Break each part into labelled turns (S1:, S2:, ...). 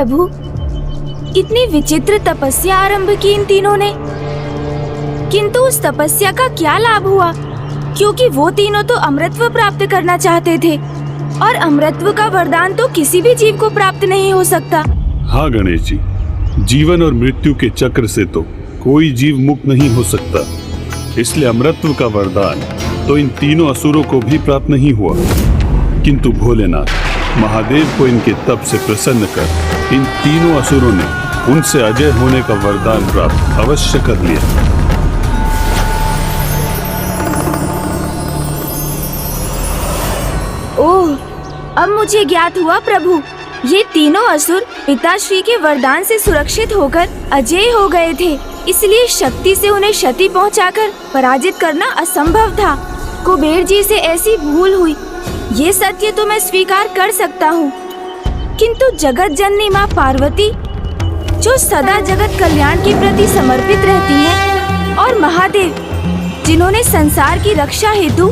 S1: प्रभु, इतनी विचित्र तपस्या आरंभ की इन तीनों ने, किंतु उस तपस्या का क्या लाभ हुआ? क्योंकि वो तीनों तो अमृतत्व प्राप्त करना चाहते थे, और अमृतत्व का वरदान तो किसी भी जीव को प्राप्त नहीं हो सकता।
S2: हाँ गणेश जी, जीवन और मृत्यु के चक्र से तो कोई जीव मुक्त नहीं हो सकता, इसलिए अमृतत्व का वरदान तो इन तीनों असुरों को भी प्राप्त नहीं हुआ। किंतु भोलेनाथ महादेव को इनके तप से प्रसन्न कर इन तीनों असुरों ने उनसे अजय होने का वरदान प्राप्त अवश्य कर लिया।
S1: ओह, अब मुझे ज्ञात हुआ प्रभु, ये तीनों असुर पिताश्री के वरदान से सुरक्षित होकर अजय हो गए थे, इसलिए शक्ति से उन्हें क्षति पहुंचाकर पराजित करना असंभव था। कुबेर जी से ऐसी भूल हुई, ये सत्य तो मैं स्वीकार कर सकता हूँ, किंतु जगत जननी माँ पार्वती, जो सदा जगत कल्याण के प्रति समर्पित रहती है, और महादेव, जिन्होंने संसार की रक्षा हेतु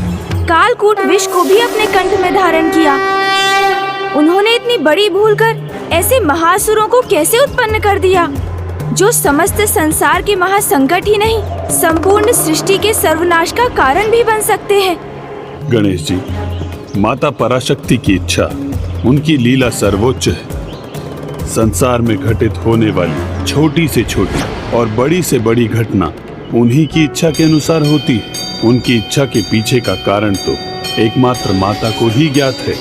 S1: कालकूट विष को भी अपने कंठ में धारण किया, उन्होंने इतनी बड़ी भूल कर ऐसे महासुरों को कैसे उत्पन्न कर दिया, जो समस्त संसार के महासंकट ही नहीं, संपूर्ण सृष्टि के सर्वनाश का कारण भी बन सकते हैं।
S2: गणेश जी, माता पराशक्ति की इच्छा, उनकी लीला सर्वोच्च है। संसार में घटित होने वाली छोटी से छोटी और बड़ी से बड़ी घटना उन्हीं की इच्छा के अनुसार होती है। उनकी इच्छा के पीछे का कारण तो एकमात्र माता को ही ज्ञात है।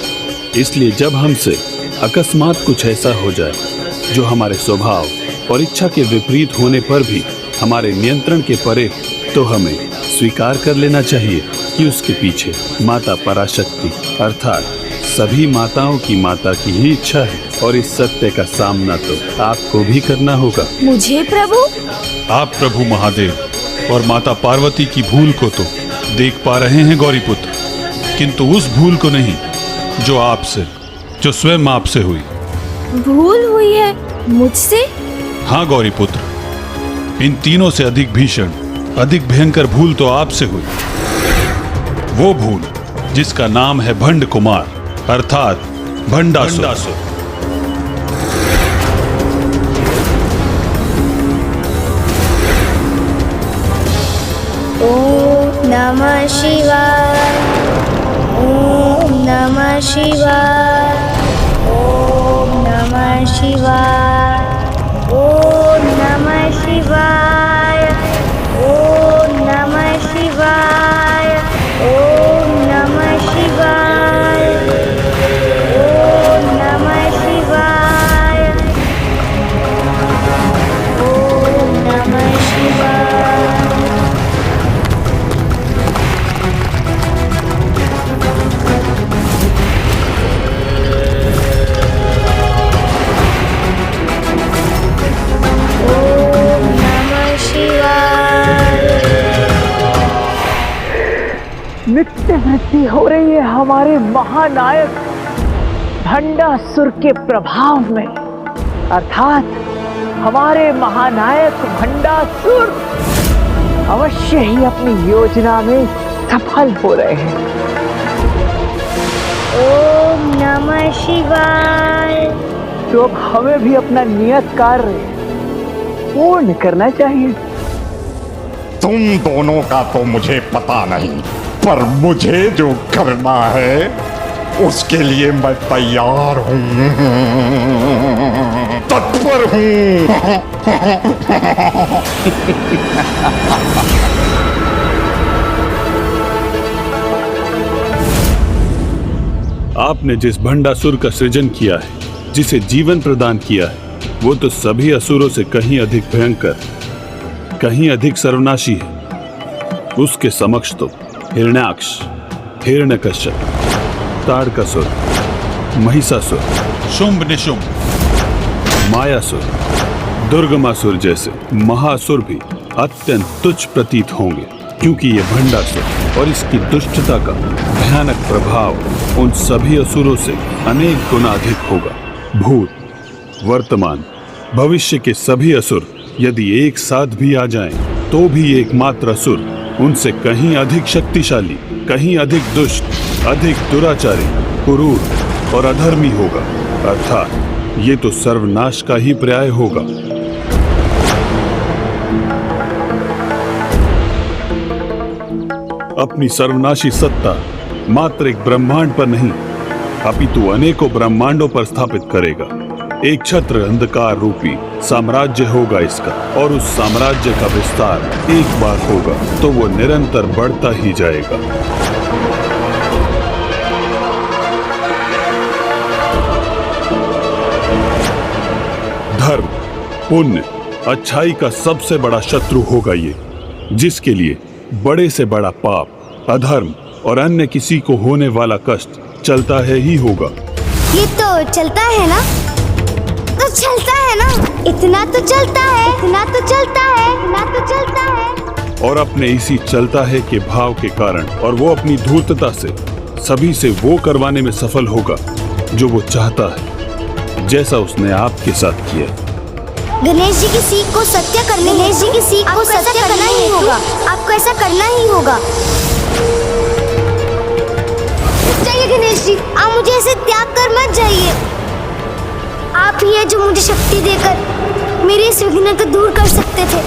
S2: इसलिए जब हमसे अकस्मात कुछ ऐसा हो जाए जो हमारे स्वभाव और इच्छा के विपरीत होने पर भी हमारे नियंत्रण के परे, तो हमें स्वीकार कर लेना चाहिए कि उसके पीछे माता पराशक्ति अर्थात सभी माताओं की माता की ही इच्छा है, और इस सत्य का सामना तो आपको भी करना होगा।
S1: मुझे प्रभु?
S3: आप प्रभु महादेव और माता पार्वती की भूल को तो देख पा रहे हैं गौरीपुत्र, किंतु उस भूल को नहीं जो स्वयं आपसे हुई।
S1: भूल हुई है मुझसे?
S3: हाँ गौरीपुत्र, इन तीनों से अधिक भीषण, अधिक भयंकर भूल तो आपसे हुई। वो भूल जिसका नाम है भंड कुमार अर्थात भंडासुर।
S4: ओम नमः शिवाय, ओम नमः शिवाय, ओम नमः शिवाय, ओम नमः शिवाय, ओम नमः शिवाय, ओम नमः शिवाय, ओम नमः शिवाय, ओम नमः शिवाय।
S5: नित्य वृद्धि हो रही है हमारे महानायक भंडासुर के प्रभाव में, अर्थात हमारे महानायक भंडासुर अवश्य ही अपनी योजना में सफल हो रहे हैं।
S4: ओम नमः शिवाय।
S5: तो अब हमें भी अपना नियत कार्य पूर्ण करना चाहिए।
S6: तुम दोनों का तो मुझे पता नहीं, पर मुझे जो करना है उसके लिए मैं तैयार हूं, तत्पर हूं।
S2: आपने जिस भंडासुर का सृजन किया है, जिसे जीवन प्रदान किया है, वो तो सभी असुरों से कहीं अधिक भयंकर, कहीं अधिक सर्वनाशी है। उसके समक्ष तो हिरण्याक्ष, हिरण्यकश्यप, ताड़कासुर, महिषासुर,
S3: शुंभ निशुंभ,
S2: मायासुर, दुर्गमासुर जैसे महासुर भी अत्यंत तुच्छ प्रतीत होंगे, क्योंकि ये भंडासुर और इसकी दुष्टता का भयानक प्रभाव उन सभी असुरों से अनेक गुना अधिक होगा। भूत, वर्तमान, भविष्य के सभी असुर यदि एक साथ भी आ जाएं, तो भी एकमात्र असुर उनसे कहीं अधिक शक्तिशाली, कहीं अधिक दुष्ट, अधिक दुराचारी, क्रूर और अधर्मी होगा, अर्थात ये तो सर्वनाश का ही पर्याय होगा। अपनी सर्वनाशी सत्ता मात्र एक ब्रह्मांड पर नहीं, अपितु अनेकों ब्रह्मांडों पर स्थापित करेगा। एक छत्र अंधकार रूपी साम्राज्य होगा इसका, और उस साम्राज्य का विस्तार एक बार होगा तो वो निरंतर बढ़ता ही जाएगा। धर्म, पुण्य, अच्छाई का सबसे बड़ा शत्रु होगा ये, जिसके लिए बड़े से बड़ा पाप, अधर्म और अन्य किसी को होने वाला कष्ट चलता है ही होगा।
S4: ये तो चलता है ना, तो चलता है ना, इतना तो चलता है, इतना तो चलता है, इतना तो चलता है।
S2: और अपने इसी चलता है के भाव के कारण और वो अपनी धूर्तता से सभी से वो करवाने में सफल होगा जो वो चाहता है, जैसा उसने आपके साथ किया।
S4: गणेश जी की सीख को सत्य करने, गणेश जी की सीख को सत्य करना ही होगा। आपको ऐसा करना ही होगा। चाहिए गणेश जी, आप मुझे ऐसे त्याग कर मत जाइए। आप ही हैं जो मुझे शक्ति देकर मेरे इस विघ्न को दूर कर सकते थे।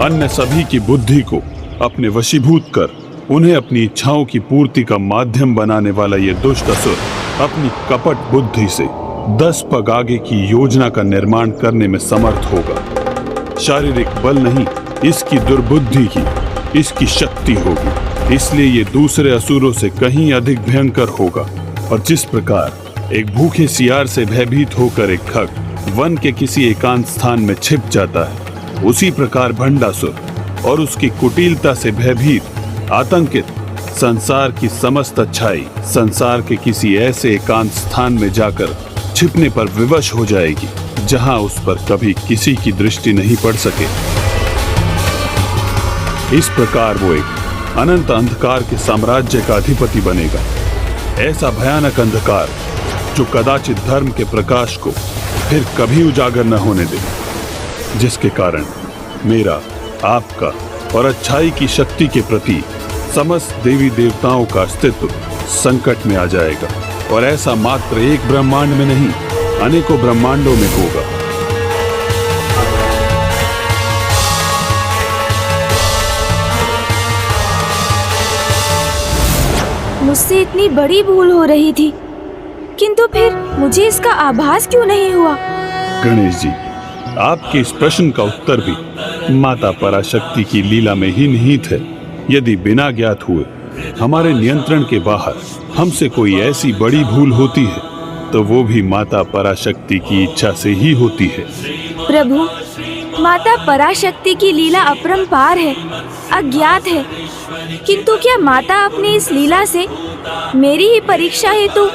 S2: अन्य सभी की बुद्धि को अपने वशीभूत कर उन्हें अपनी इच्छाओं की पूर्ति का माध्यम बनाने वाला ये दुष्ट असुर अपनी कपट बुद्धि से 10 पग आगे की योजना का निर्माण करने में समर्थ होगा। शारीरिक बल नहीं, इसकी दुर्बुद्धि ही इसकी शक्ति होगी। इसलिए ये दूसरे असुरों से कहीं अधिक भयंकर होगा। और जिस प्रकार एक भूखे सियार से भयभीत होकर एक खग वन के किसी एकांत स्थान में छिप जाता है, उसी प्रकार भंडासुर और उसकी कुटिलता से भयभीत आतंकित संसार की समस्त अच्छाई संसार के किसी ऐसे एकांत स्थान में जाकर छिपने पर विवश हो जाएगी जहां उस पर कभी किसी की दृष्टि नहीं पड़ सके। इस प्रकार वो एक अनंत अंधकार के साम्राज्य का अधिपति बनेगा। ऐसा भयानक अंधकार जो कदाचित धर्म के प्रकाश को फिर कभी उजागर न होने दे, जिसके कारण मेरा, आपका और अच्छाई की शक्ति के प्रति समस्त देवी देवताओं का अस्तित्व संकट में आ जाएगा। और ऐसा मात्र एक ब्रह्मांड में नहीं, अनेकों ब्रह्मांडों में होगा।
S1: मुझसे इतनी बड़ी भूल हो रही थी, किंतु फिर मुझे इसका आभास क्यों नहीं हुआ?
S2: गणेश जी, आपके इस प्रश्न का उत्तर भी माता पराशक्ति की लीला में ही निहित है। यदि बिना ज्ञात हुए हमारे नियंत्रण के बाहर हमसे कोई ऐसी बड़ी भूल होती है तो वो भी माता पराशक्ति की इच्छा से ही होती है।
S1: प्रभु, माता पराशक्ति की लीला अपरंपार है, अज्ञात है, किंतु क्या माता अपनी इस लीला से मेरी ही परीक्षा हेतु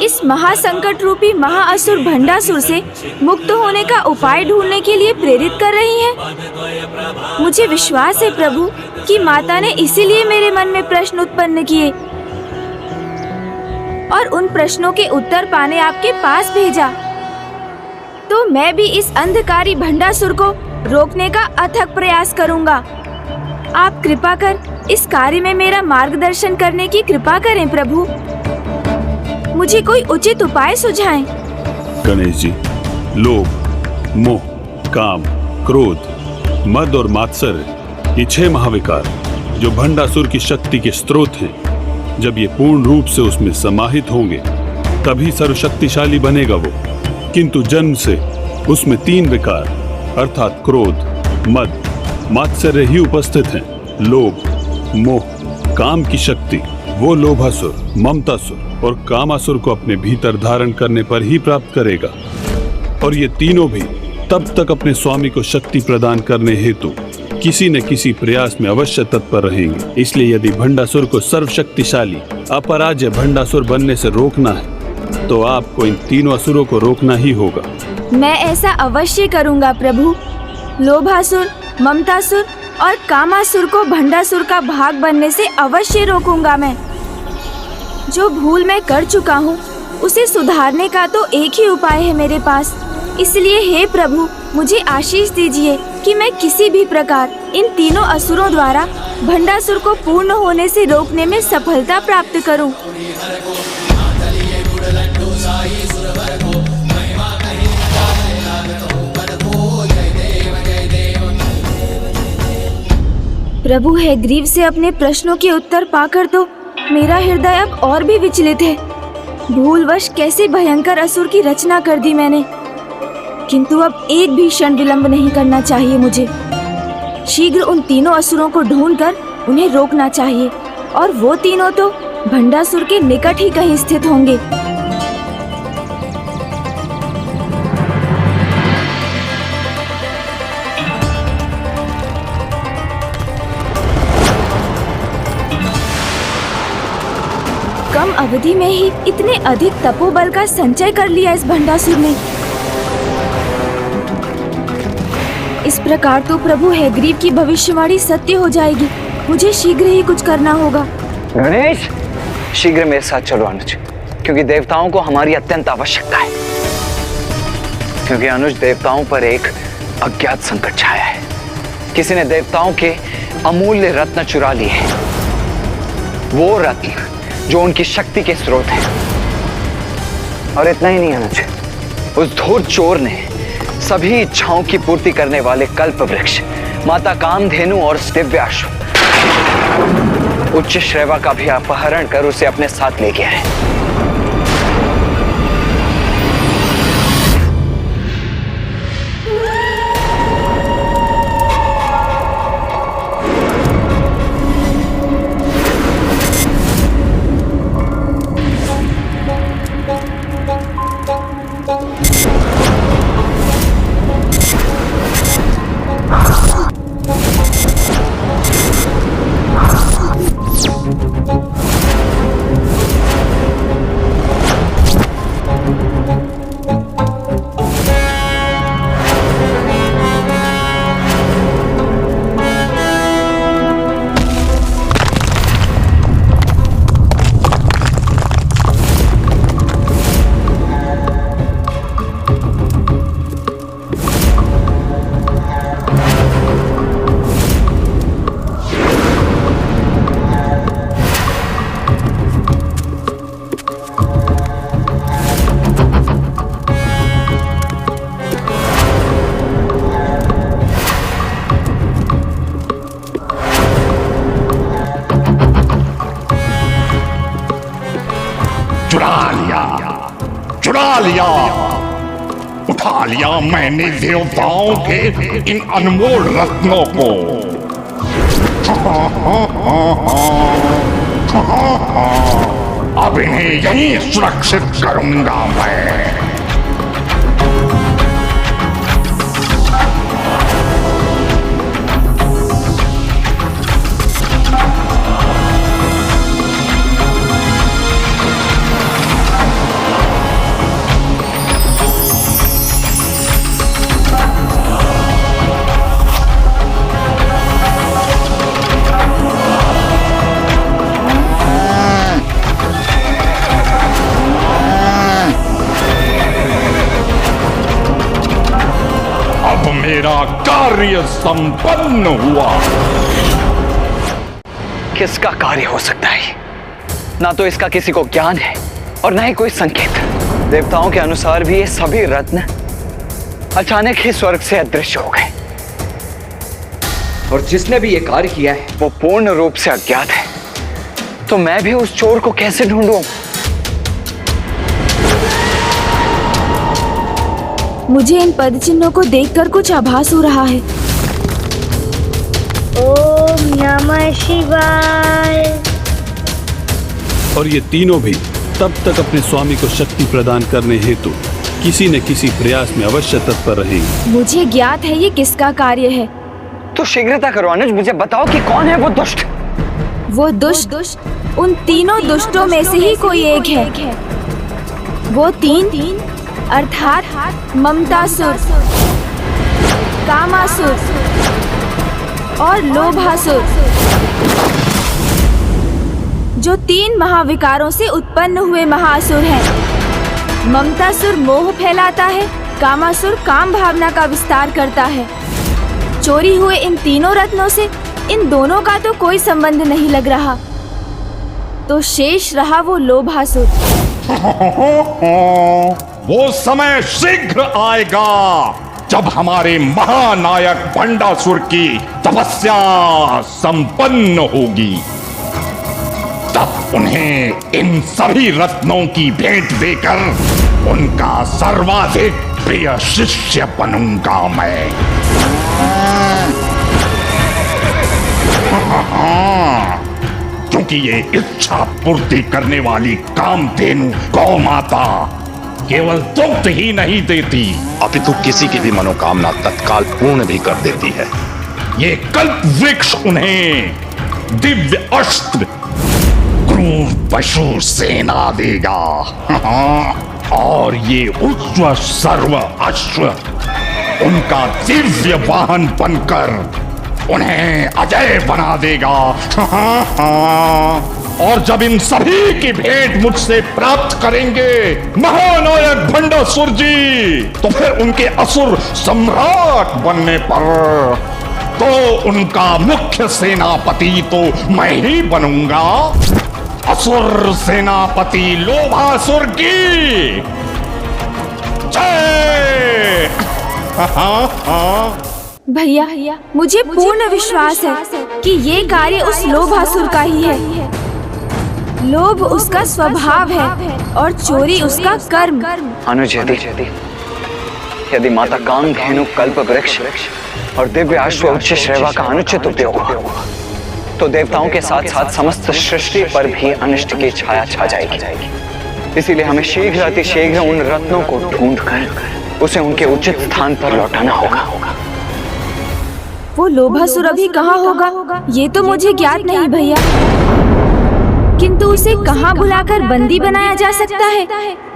S1: इस महासंकट रूपी महाअसुर भंडासुर से मुक्त होने का उपाय ढूंढने के लिए प्रेरित कर रही हैं? मुझे विश्वास है प्रभु कि माता ने इसीलिए मेरे मन में प्रश्न उत्पन्न किए और उन प्रश्नों के उत्तर पाने आपके पास भेजा। तो मैं भी इस अंधकारी भंडासुर को रोकने का अथक प्रयास करूंगा। आप कृपा कर इस कार्य में मेरा मार्गदर्शन करने की कृपा करें प्रभु। मुझे कोई उचित उपाय सुझाएं।
S2: गणेश जी, लोभ, मोह, काम, क्रोध, मद और मात्सर्य, ये 6 महाविकार जो भंडासुर की शक्ति के स्रोत हैं, जब ये पूर्ण रूप से उसमें समाहित होंगे तभी सर्वशक्तिशाली बनेगा वो। किंतु जन्म से उसमें 3 विकार अर्थात क्रोध, मद, मात्सर्य ही उपस्थित हैं। लोभ, मोह, काम की शक्ति वो लोभासुर, ममतासुर और कामासुर को अपने भीतर धारण करने पर ही प्राप्त करेगा। और ये तीनों भी तब तक अपने स्वामी को शक्ति प्रदान करने हेतु किसी न किसी प्रयास में अवश्य तत्पर रहेंगे। इसलिए यदि भंडासुर को सर्वशक्तिशाली अपराज्य भंडासुर बनने से रोकना है तो आपको इन तीनों असुरों को रोकना ही होगा।
S1: मैं ऐसा अवश्य करूंगा प्रभु। लोभासुर, ममतासुर और कामासुर को भंडासुर का भाग बनने से अवश्य रोकूंगा मैं। जो भूल मैं कर चुका हूँ उसे सुधारने का तो एक ही उपाय है मेरे पास। इसलिए हे प्रभु, मुझे आशीष दीजिए कि मैं किसी भी प्रकार इन तीनों असुरों द्वारा भंडासुर को पूर्ण होने से रोकने में सफलता प्राप्त करूं। प्रभु हैग्रीव से अपने प्रश्नों के उत्तर पाकर तो मेरा हृदय अब और भी विचलित है। भूलवश कैसे भयंकर असुर की रचना कर दी मैंने, किंतु अब एक भी क्षण विलंब नहीं करना चाहिए मुझे। शीघ्र उन तीनों असुरों को ढूंढकर उन्हें रोकना चाहिए, और वो तीनों तो भंडासुर के निकट ही कहीं स्थित होंगे। कम अवधि में ही इतने अधिक तपोबल का संचय कर लिया इस भंडासुर ने। इस प्रकार तो प्रभु हैग्रीव की भविष्यवाणी सत्य हो जाएगी। मुझे शीघ्र ही कुछ करना होगा।
S7: गणेश, शीघ्र मेरे साथ चलो अनुज, क्योंकि देवताओं को हमारी अत्यंत आवश्यकता है। क्योंकि अनुज, देवताओं पर एक अज्ञात संकट छाया है। किसी ने देवताओं के अमूल्य रत्न चुरा लिए हैं, वो रत्न जो उनकी शक्ति के स्रोत है। और इतना ही नहीं अनुज, उस धूर्त चोर ने सभी इच्छाओं की पूर्ति करने वाले कल्प वृक्ष, माता कामधेनु और दिव्याश्व, उच्च श्रेवा का भी अपहरण कर उसे अपने साथ ले गया है।
S6: चुरा लिया, उठा लिया मैंने देवताओं के इन अनमोल रत्नों को। अब इन्हें यहीं सुरक्षित करूंगा मैं। मेरा कार्य संपन्न हुआ।
S7: किसका कार्य हो सकता है? ना तो इसका किसी को ज्ञान है और ना ही कोई संकेत। देवताओं के अनुसार भी ये सभी रत्न अचानक ही स्वर्ग से अदृश्य हो गए, और जिसने भी ये कार्य किया है वो पूर्ण रूप से अज्ञात है। तो मैं भी उस चोर को कैसे ढूंढूं?
S1: मुझे इन पद चिन्हों को देखकर कुछ आभास हो रहा है।
S4: ओम नमः शिवाय।
S2: और ये तीनों भी तब तक अपने स्वामी को शक्ति प्रदान करने हेतु किसी न किसी प्रयास में अवश्य तत्पर रहेंगे।
S1: मुझे ज्ञात है ये किसका कार्य है।
S7: तो शीघ्रता करो अनुज, मुझे बताओ कि कौन है वो दुष्ट।
S1: वो दुष्ट उन तीनों दुष्टों में से ही कोई एक है। वो तीन अर्थात ममतासुर, कामासुर और लोभासुर, जो तीन महाविकारों से उत्पन्न हुए महाअसुर हैं। ममतासुर मोह फैलाता है, कामासुर काम भावना का विस्तार करता है। चोरी हुए इन तीनों रत्नों से इन दोनों का तो कोई संबंध नहीं लग रहा, तो शेष रहा वो लोभासुर।
S6: वो समय शीघ्र आएगा जब हमारे महानायक भंडासुर की तपस्या संपन्न होगी। तब उन्हें इन सभी रत्नों की भेंट देकर उनका सर्वाधिक प्रिय शिष्य बनूंगा मैं। क्योंकि ये इच्छा पूर्ति करने वाली कामधेनु गौ माता केवल दुग्ध ही नहीं देती,
S8: अपितु किसी की भी मनोकामना तत्काल पूर्ण भी कर देती है।
S6: ये कल्प वृक्ष उन्हें दिव्य अस्त्र क्रूर पशु सेना देगा। और ये उच्च सर्व अश्व उनका दिव्य वाहन बनकर उन्हें अजय बना देगा। और जब इन सभी की भेंट मुझसे प्राप्त करेंगे महानायक भंडासुर जी, तो फिर उनके असुर सम्राट बनने पर तो उनका मुख्य सेनापति तो मैं ही बनूंगा। असुर सेनापति लोभासुर की जय।
S1: भैया, मुझे पूर्ण विश्वास है कि ये कार्य उस लोभासुर का ही है। लोभ उसका स्वभाव है और चोरी उसका कर्म।
S7: अनुज, यदि माता कामधेनु कल्प वृक्ष और दिव्य अश्व उच्च श्रेवा का अनुचित उपयोग हुआ तो देवताओं के साथ साथ समस्त सृष्टि पर भी अनिष्ट की छाया छा जाएगी। इसीलिए हमें शीघ्र अतिशीघ्र उन रत्नों को ढूंढकर उसे उनके उचित स्थान पर लौटाना होगा।
S1: वो लोभासुर अभी कहाँ होगा ये तो मुझे ज्ञात नहीं भैया, किंतु उसे कहाँ बुलाकर बंदी बनाया जा सकता है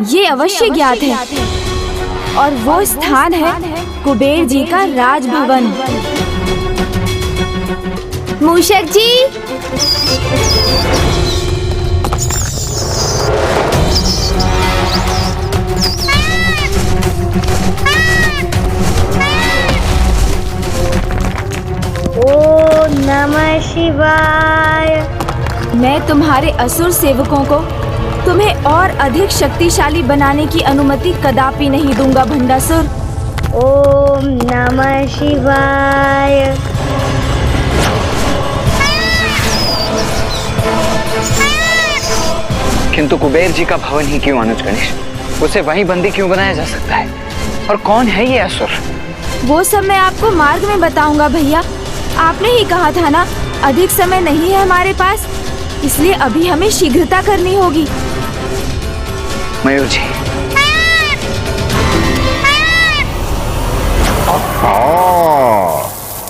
S1: ये अवश्य ज्ञात है। और वो स्थान है कुबेर जी का राजभवन। मूषक जी,
S4: ओम नमः शिवाय।
S1: मैं तुम्हारे असुर सेवकों को तुम्हें और अधिक शक्तिशाली बनाने की अनुमति कदापि नहीं दूंगा भंडासुर।
S4: ओम नमः शिवाय।
S7: किंतु कुबेर जी का भवन ही क्यों अनुज गणेश? उसे वहीं बंदी क्यों बनाया जा सकता है? और कौन है ये असुर?
S1: वो सब मैं आपको मार्ग में बताऊंगा भैया। आपने ही कहा था ना, अधिक समय नहीं है हमारे पास, इसलिए अभी हमें शीघ्रता करनी होगी।
S7: मयूर जी,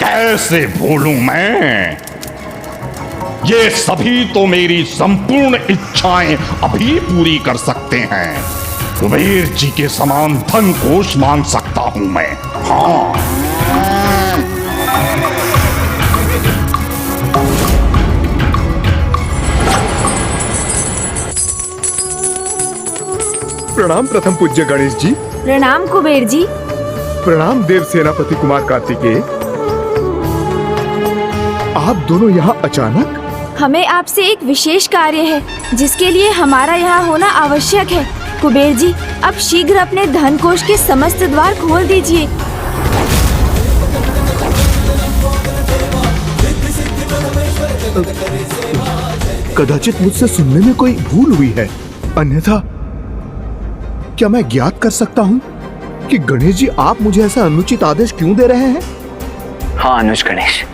S6: कैसे भूलूं मैं? ये सभी तो मेरी संपूर्ण इच्छाएं अभी पूरी कर सकते हैं। कुबेर जी के समान धन कोष मान सकता हूं मैं। हाँ,
S9: प्रणाम प्रथम पूज्य गणेश जी।
S1: प्रणाम कुबेर जी।
S9: प्रणाम देव सेनापति कुमार कार्तिकेय। आप दोनों यहाँ अचानक?
S1: हमें आपसे एक विशेष कार्य है जिसके लिए हमारा यहाँ होना आवश्यक है। कुबेर जी, अब शीघ्र अपने धन कोष के समस्त द्वार खोल दीजिए।
S9: कदाचित मुझसे सुनने में कोई भूल हुई है, अन्यथा क्या मैं ज्ञात कर सकता हूँ कि गणेश जी आप मुझे ऐसा अनुचित आदेश क्यों दे रहे हैं?
S7: हाँ अनुज गणेश,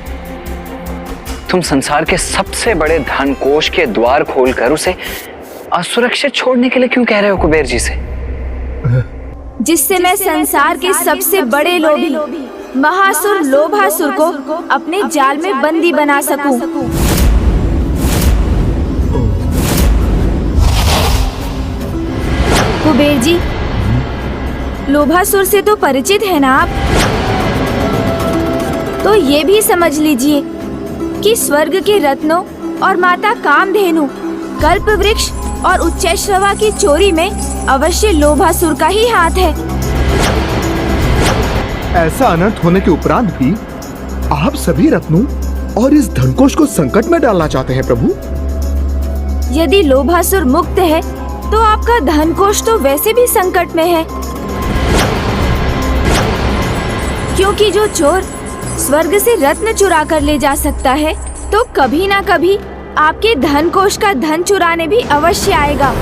S7: तुम संसार के सबसे बड़े धन कोष के द्वार खोलकर उसे असुरक्षित छोड़ने के लिए क्यों कह रहे हो कुबेर जी से?
S1: जिससे मैं संसार के सबसे बड़े लोभी महासुर लोभासुर को अपने जाल में बंदी बना सकूं। कुबेर जी, लोभासुर से तो परिचित है ना आप, तो ये भी समझ लीजिए कि स्वर्ग के रत्नों और माता कामधेनु, कल्प वृक्ष और उच्चैश्रवा की चोरी में अवश्य लोभासुर का ही हाथ है।
S9: ऐसा अनर्थ होने के उपरांत भी आप सभी रत्नों और इस धनकोष को संकट में डालना चाहते हैं प्रभु?
S1: यदि लोभासुर मुक्त है तो आपका धन कोष तो वैसे भी संकट में है, क्योंकि जो चोर स्वर्ग से रत्न चुरा कर ले जा सकता है, तो कभी ना कभी आपके धन कोष का धन चुराने भी अवश्य आएगा।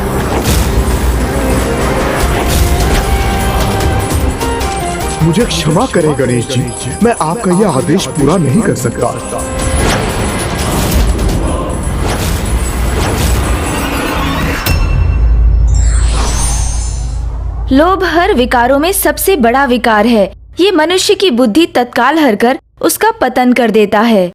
S9: मुझे क्षमा करें गणेश जी, मैं आपका यह आदेश पूरा नहीं कर सकता।
S1: लोभ हर विकारों में सबसे बड़ा विकार है। ये मनुष्य की बुद्धि तत्काल हर कर उसका पतन कर देता है।